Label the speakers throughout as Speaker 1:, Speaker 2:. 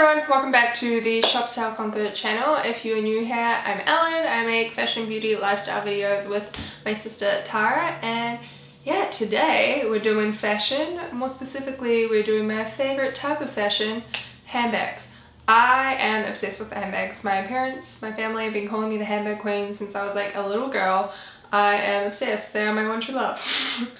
Speaker 1: everyone, welcome back to the Shop Sale Conquer channel. If you are new here, I'm Ellen. I make fashion, beauty, lifestyle videos with my sister Tara, and yeah, today we're doing fashion. More specifically, we're doing my favorite type of fashion, handbags. I am obsessed with handbags. My parents, my family have been calling me the handbag queen since I was like a little girl. I am obsessed. They are my one true love.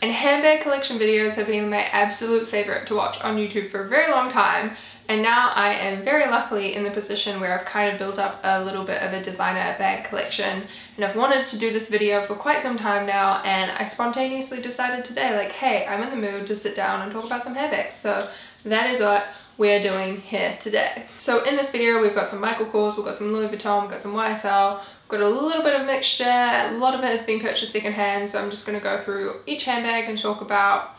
Speaker 1: And handbag collection videos have been my absolute favorite to watch on YouTube for a very long time. And now I am very luckily in the position where I've kind of built up a little bit of a designer bag collection. And I've wanted to do this video for quite some time now, and I spontaneously decided today, like, hey, I'm in the mood to sit down and talk about some handbags. So that is what we're doing here today. So in this video, we've got some Michael Kors, we've got some Louis Vuitton, we've got some YSL, we've got a little bit of mixture. A lot of it has been purchased secondhand, so I'm just going to go through each handbag and talk about,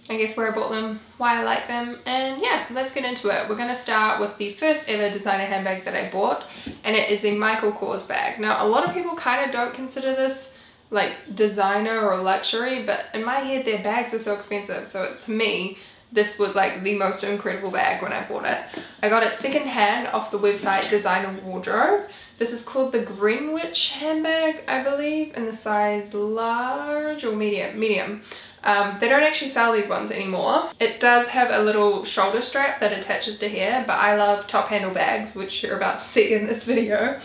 Speaker 1: I guess, where I bought them, why I like them, and yeah, let's get into it. We're going to start with the first ever designer handbag that I bought, and it is a Michael Kors bag. Now, a lot of people kind of don't consider this like designer or luxury, but in my head, their bags are so expensive, so to me, this was like the most incredible bag when I bought it. I got it secondhand off the website Designer Wardrobe. This is called the Greenwich handbag, I believe, in the size large or medium. They don't actually sell these ones anymore. It does have a little shoulder strap that attaches to here, but I love top handle bags, which you're about to see in this video.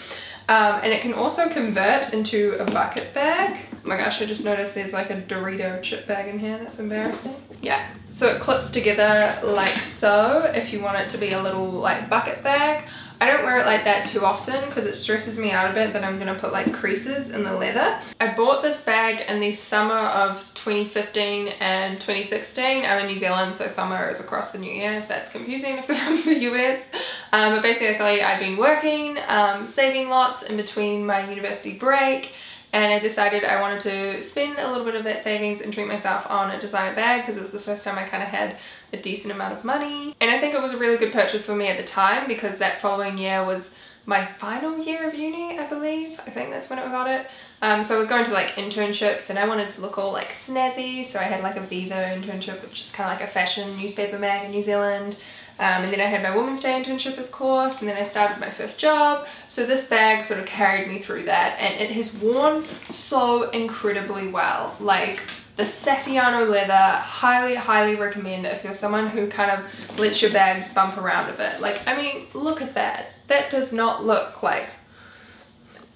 Speaker 1: And it can also convert into a bucket bag. Oh my gosh, I just noticed there's like a Dorito chip bag in here. That's embarrassing. Yeah, so it clips together like so if you want it to be a little like bucket bag. I don't wear it like that too often because it stresses me out a bit that I'm going to put like creases in the leather. I bought this bag in the summer of 2015 and 2016. I'm in New Zealand, so summer is across the new year, if that's confusing if you're from the US. But basically I've been working, saving lots in between my university break, and I decided I wanted to spend a little bit of that savings and treat myself on a designer bag because it was the first time I kind of had a decent amount of money. And I think it was a really good purchase for me at the time because that following year was my final year of uni, I believe. I think that's when I got it. So I was going to like internships and I wanted to look all like snazzy. So I had like a Vivo internship, which is kind of like a fashion newspaper mag in New Zealand. And then I had my Women's Day internship, of course, and then I started my first job. So this bag sort of carried me through that, and it has worn so incredibly well. Like the Saffiano leather, highly recommend if you're someone who kind of lets your bags bump around a bit. Like, I mean, look at that. That does not look like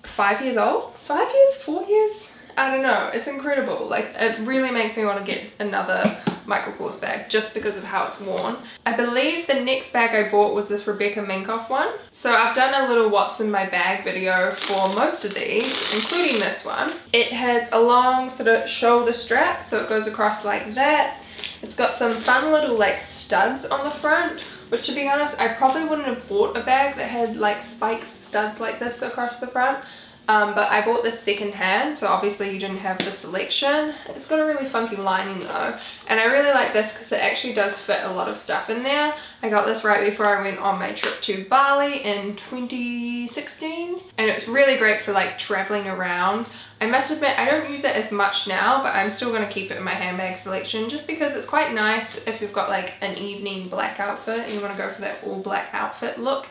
Speaker 1: 5 years old? 5 years? 4 years? I don't know. It's incredible. Like, it really makes me want to get another Michael Kors bag just because of how it's worn. I believe the next bag I bought was this Rebekah Minkoff one. So I've done a little what's in my bag video for most of these, including this one. It has a long sort of shoulder strap, so it goes across like that. It's got some fun little like studs on the front, which, to be honest, I probably wouldn't have bought a bag that had like spiked studs like this across the front. But I bought this secondhand, so obviously you didn't have the selection. It's got a really funky lining though, and I really like this because it actually does fit a lot of stuff in there. I got this right before I went on my trip to Bali in 2016, and it's really great for like traveling around. I must admit I don't use it as much now, but I'm still going to keep it in my handbag selection just because it's quite nice if you've got like an evening black outfit and you want to go for that all black outfit look.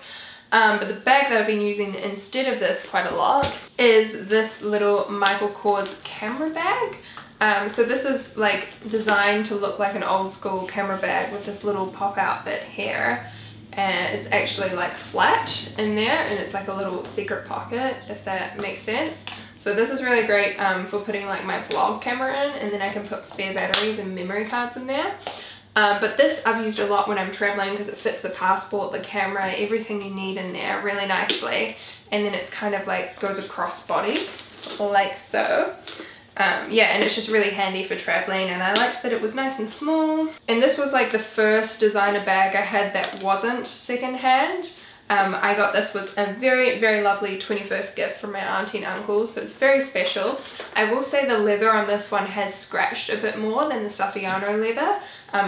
Speaker 1: But the bag that I've been using instead of this quite a lot is this little Michael Kors camera bag. So this is like designed to look like an old school camera bag with this little pop out bit here. And it's actually like flat in there, and it's like a little secret pocket, if that makes sense. So this is really great for putting like my vlog camera in, and then I can put spare batteries and memory cards in there. But this I've used a lot when I'm traveling because it fits the passport, the camera, everything you need in there really nicely. And then it's kind of like goes across body like so. Yeah, and it's just really handy for traveling, and I liked that it was nice and small. And this was like the first designer bag I had that wasn't secondhand. I got this was a very lovely 21st gift from my auntie and uncle, so it's very special. I will say the leather on this one has scratched a bit more than the Saffiano leather.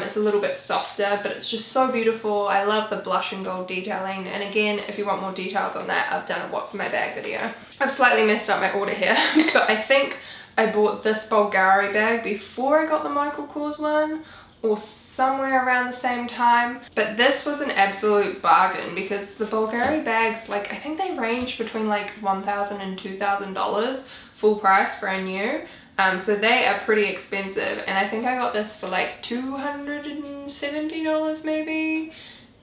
Speaker 1: It's a little bit softer, but it's just so beautiful. I love the blush and gold detailing, and again, if you want more details on that, I've done a what's in my bag video. I've slightly messed up my order here, but I think I bought this Bulgari bag before I got the Michael Kors one, or somewhere around the same time. But this was an absolute bargain because the Bulgari bags, like I think they range between like $1,000 and $2,000 full price, brand new. So they are pretty expensive, and I think I got this for like $270 maybe,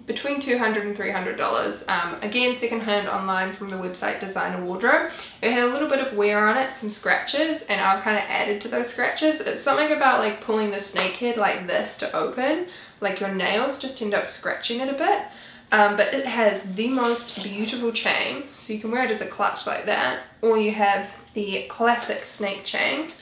Speaker 1: between $200 and $300. Again, secondhand online from the website Designer Wardrobe. It had a little bit of wear on it, some scratches, and I've kind of added to those scratches. It's something about like pulling the snake head like this to open, like your nails just end up scratching it a bit. But it has the most beautiful chain, so you can wear it as a clutch like that, or you have the classic snake chain.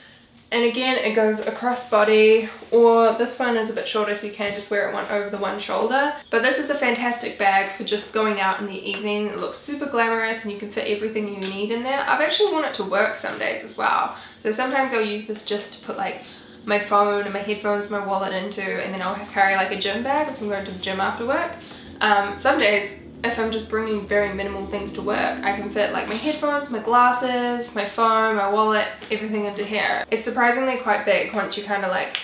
Speaker 1: And again, it goes across body, or this one is a bit shorter so you can just wear it over the one shoulder. But this is a fantastic bag for just going out in the evening. It looks super glamorous and you can fit everything you need in there. I've actually worn it to work some days as well. So sometimes I'll use this just to put like my phone and my headphones, my wallet into, and then I'll carry like a gym bag if I'm going to the gym after work. Some days, if I'm just bringing very minimal things to work, I can fit like my headphones, my glasses, my phone, my wallet, everything into here. It's surprisingly quite big once you kind of like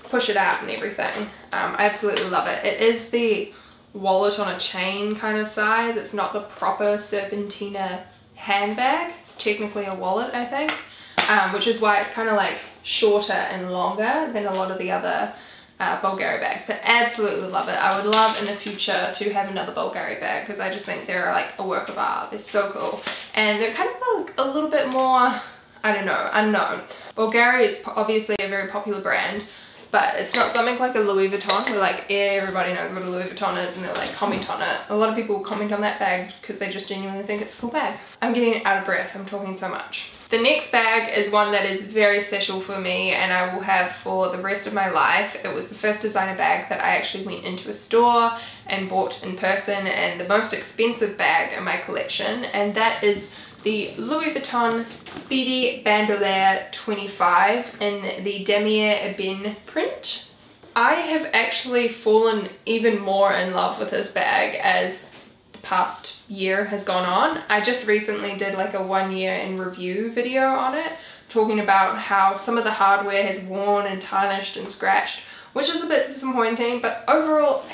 Speaker 1: push it out and everything. I absolutely love it. It is the wallet on a chain kind of size. It's not the proper Serpentina handbag. It's technically a wallet, I think, which is why it's kind of like shorter and longer than a lot of the other Bulgari bags, but absolutely love it. I would love in the future to have another Bulgari bag because I just think they're like a work of art. They're so cool, and they're kind of like a little bit more, I don't know, unknown. Bulgari is obviously a very popular brand, but it's not something like a Louis Vuitton where like everybody knows what a Louis Vuitton is and they'll like comment on it. A lot of people comment on that bag because they just genuinely think it's a cool bag. I'm getting out of breath, I'm talking so much. The next bag is one that is very special for me and I will have for the rest of my life. It was the first designer bag that I actually went into a store and bought in person, and the most expensive bag in my collection, and that is the Louis Vuitton Speedy Bandolier 25 in the Damier Ebene print. I have actually fallen even more in love with this bag as the past year has gone on. I just recently did like a 1 year in review video on it, talking about how some of the hardware has worn and tarnished and scratched, which is a bit disappointing, but overall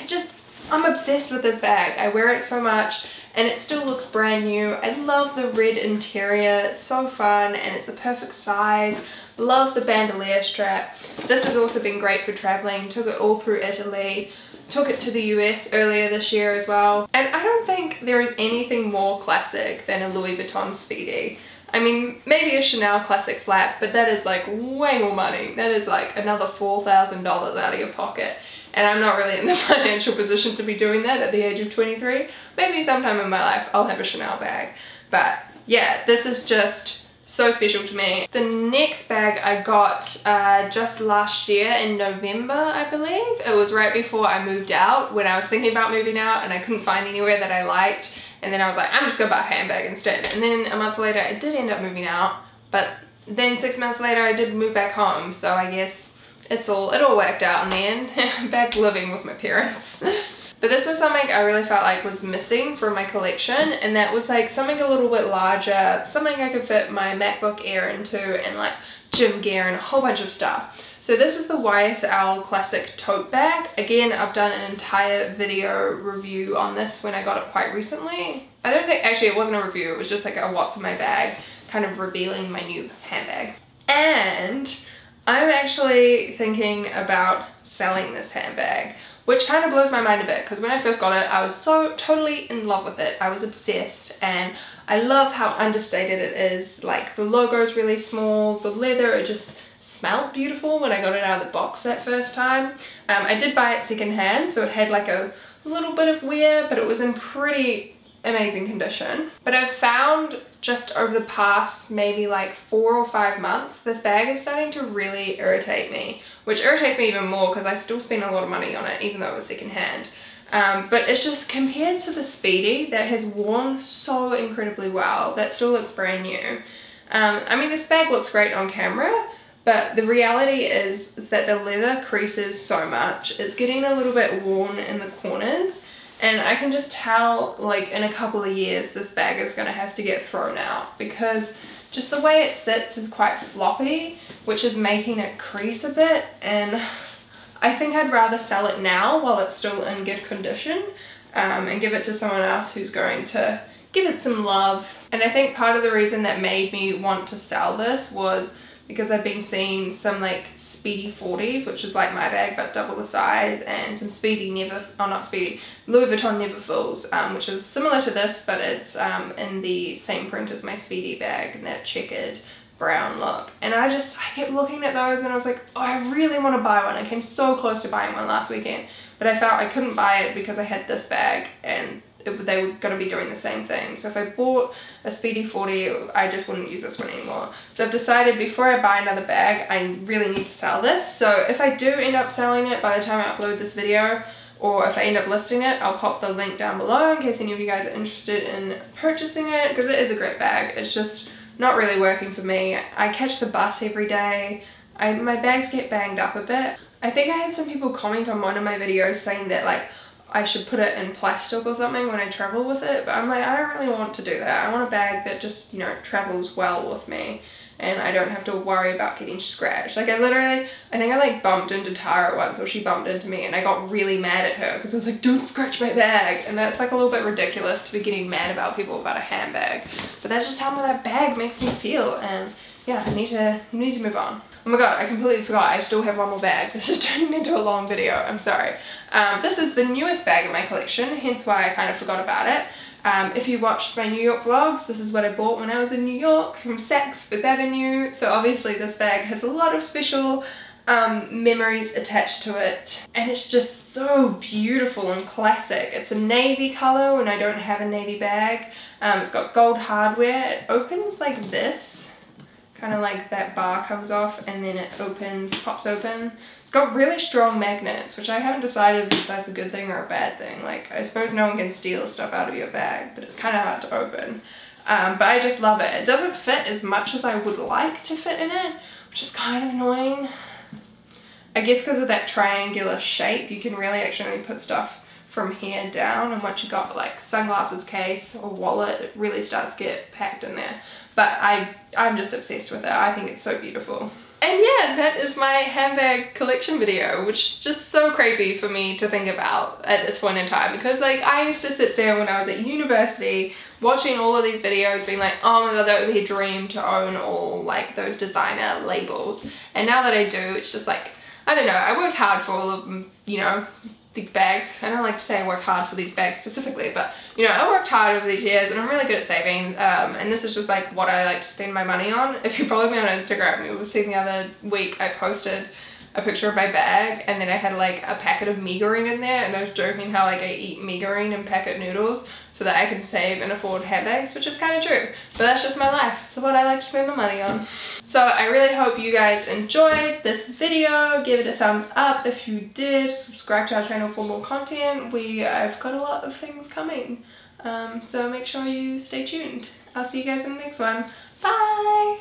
Speaker 1: I'm obsessed with this bag. I wear it so much and it still looks brand new. I love the red interior, it's so fun and it's the perfect size. Love the bandolier strap. This has also been great for traveling. Took it all through Italy, took it to the US earlier this year as well. And I don't think there is anything more classic than a Louis Vuitton Speedy. I mean, maybe a Chanel classic flap, but that is like way more money. That is like another $4,000 out of your pocket. And I'm not really in the financial position to be doing that at the age of 23. Maybe sometime in my life I'll have a Chanel bag. But yeah, this is just so special to me. The next bag I got just last year in November, I believe. It was right before I moved out, when I was thinking about moving out and I couldn't find anywhere that I liked. And then I was like, I'm just gonna buy a handbag instead. And then a month later I did end up moving out, but then 6 months later I did move back home. So I guess it all worked out in the end. Back living with my parents. But this was something I really felt like was missing from my collection, and that was like something a little bit larger, something I could fit my MacBook Air into, and like gym gear and a whole bunch of stuff. So this is the YSL Classic Tote Bag. Again, I've done an entire video review on this when I got it quite recently. I don't think, actually it wasn't a review, it was just like a what's in my bag, kind of revealing my new handbag. And I'm actually thinking about selling this handbag, which kind of blows my mind a bit because when I first got it, I was so totally in love with it. I was obsessed, and I love how understated it is. Like the logo is really small, the leather, it just smelled beautiful when I got it out of the box that first time. I did buy it secondhand, so it had like a little bit of wear, but it was in pretty amazing condition. But I've found just over the past maybe like 4 or 5 months, this bag is starting to really irritate me, which irritates me even more because I still spend a lot of money on it even though it was secondhand. But it's just compared to the Speedy that has worn so incredibly well, that still looks brand new. I mean, this bag looks great on camera, but the reality is that the leather creases so much. It's getting a little bit worn in the corners. And I can just tell, like, in a couple of years, this bag is going to have to get thrown out because just the way it sits is quite floppy, which is making it crease a bit. And I think I'd rather sell it now while it's still in good condition, and give it to someone else who's going to give it some love. And I think part of the reason that made me want to sell this was because I've been seeing some like Speedy 40s, which is like my bag but double the size, and some Speedy Louis Vuitton Neverfulls, which is similar to this, but it's in the same print as my Speedy bag, in that checkered brown look. And I kept looking at those and I was like, oh, I really want to buy one. I came so close to buying one last weekend, but I felt I couldn't buy it because I had this bag and they were going to be doing the same thing. So if I bought a Speedy 40, I just wouldn't use this one anymore. So I've decided before I buy another bag, I really need to sell this. So if I do end up selling it by the time I upload this video, or if I end up listing it, I'll pop the link down below in case any of you guys are interested in purchasing it, because it is a great bag. It's just not really working for me. I catch the bus every day. My bags get banged up a bit. I think I had some people comment on one of my videos saying that like I should put it in plastic or something when I travel with it, but I'm like, I don't really want to do that. I want a bag that just, you know, travels well with me and I don't have to worry about getting scratched. Like I think I like bumped into Tara once, or she bumped into me, and I got really mad at her because I was like, don't scratch my bag. And that's like a little bit ridiculous to be getting mad about people about a handbag, but that's just how that bag makes me feel. And yeah, I need to move on. Oh my god, I completely forgot. I still have one more bag. This is turning into a long video. I'm sorry. This is the newest bag in my collection, hence why I kind of forgot about it. If you watched my New York vlogs, this is what I bought when I was in New York from Saks Fifth Avenue. So obviously this bag has a lot of special memories attached to it. And it's just so beautiful and classic. It's a navy color when I don't have a navy bag. It's got gold hardware. It opens like this. Kind of like that bar comes off and then it pops open. It's got really strong magnets, which I haven't decided if that's a good thing or a bad thing. Like, I suppose no one can steal stuff out of your bag, but it's kind of hard to open. But I just love it. It doesn't fit as much as I would like to fit in it, which is kind of annoying. I guess because of that triangular shape, you can really actually put stuff from here down, and once you got like sunglasses case or wallet, it really starts to get packed in there. But I'm just obsessed with it. I think it's so beautiful. And yeah, that is my handbag collection video, which is just so crazy for me to think about at this point in time, because like I used to sit there when I was at university watching all of these videos being like, oh my god, that would be a dream to own all like those designer labels. And now that I do, it's just like, I don't know, I worked hard for all of them, you know, these bags. I don't like to say I work hard for these bags specifically, but you know, I worked hard over these years and I'm really good at saving, and this is just like what I like to spend my money on. If you follow me on Instagram, you will see the other week I posted a picture of my bag and then I had like a packet of meagering in there, and I was joking how like I eat meagering and packet noodles so that I can save and afford handbags, which is kind of true, but that's just my life. It's what I like to spend my money on. So I really hope you guys enjoyed this video. Give it a thumbs up if you did. Subscribe to our channel for more content. I've got a lot of things coming, so make sure you stay tuned. I'll see you guys in the next one. Bye!